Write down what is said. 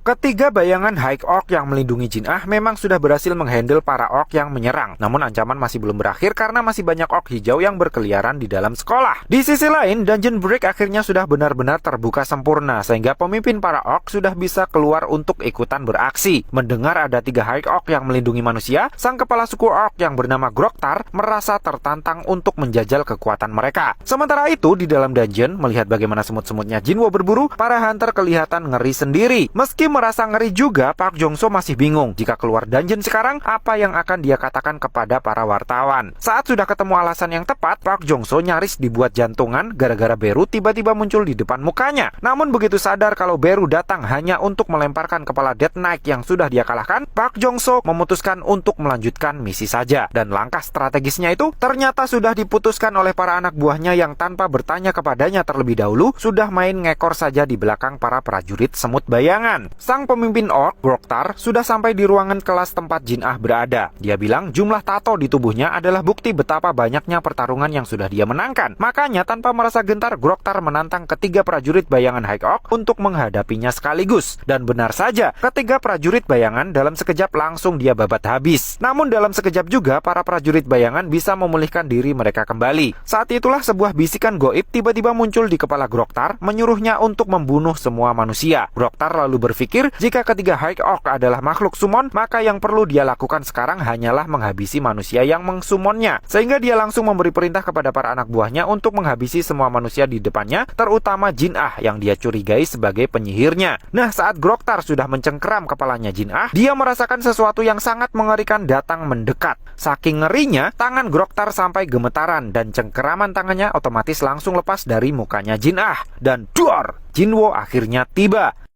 Ketiga bayangan High Orc yang melindungi Jin Ah memang sudah berhasil menghandle para orc yang menyerang. Namun ancaman masih belum berakhir karena masih banyak orc hijau yang berkeliaran di dalam sekolah. Di sisi lain, Dungeon Break akhirnya sudah benar-benar terbuka sempurna sehingga pemimpin para orc sudah bisa keluar untuk ikutan beraksi. Mendengar ada 3 High Orc yang melindungi manusia, sang kepala suku orc yang bernama Groktar merasa tertantang untuk menjajal kekuatan mereka. Sementara itu, di dalam dungeon, melihat bagaimana semut-semutnya Jinwo berburu, para hunter kelihatan ngeri sendiri. Meski merasa ngeri juga, Park Jong-so masih bingung jika keluar dungeon sekarang, apa yang akan dia katakan kepada para wartawan. Saat sudah ketemu alasan yang tepat, Park Jong-so nyaris dibuat jantungan gara-gara Beru tiba-tiba muncul di depan mukanya. Namun begitu sadar kalau Beru datang hanya untuk melemparkan kepala Death Knight yang sudah dia kalahkan, Park Jong-so memutuskan untuk melanjutkan misi saja. Dan langkah strategisnya itu ternyata sudah diputuskan oleh para anak buahnya yang tanpa bertanya kepadanya terlebih dahulu, sudah main ngekor saja di belakang para prajurit semut bayangan. Sang pemimpin orc, Groktar, sudah sampai di ruangan kelas tempat Jin Ah berada. Dia bilang jumlah tato di tubuhnya adalah bukti betapa banyaknya pertarungan yang sudah dia menangkan. Makanya tanpa merasa gentar, Groktar menantang ketiga prajurit bayangan High Orc untuk menghadapinya sekaligus. Dan benar saja, ketiga prajurit bayangan dalam sekejap langsung dia babat habis. Namun dalam sekejap juga, para prajurit bayangan bisa memulihkan diri mereka kembali. Saat itulah sebuah bisikan goib tiba-tiba muncul di kepala Groktar, menyuruhnya untuk membunuh semua manusia. Groktar lalu berpikir, jika ketiga High Orc adalah makhluk summon, maka yang perlu dia lakukan sekarang hanyalah menghabisi manusia yang mengsummonnya. Sehingga dia langsung memberi perintah kepada para anak buahnya untuk menghabisi semua manusia di depannya, terutama Jin Ah yang dia curigai sebagai penyihirnya. Nah, saat Groktar sudah mencengkeram kepalanya Jin Ah, dia merasakan sesuatu yang sangat mengerikan datang mendekat. Saking ngerinya, tangan Groktar sampai gemetaran dan cengkeraman tangannya otomatis langsung lepas dari mukanya Jin Ah. Dan duar! Jinwo akhirnya tiba.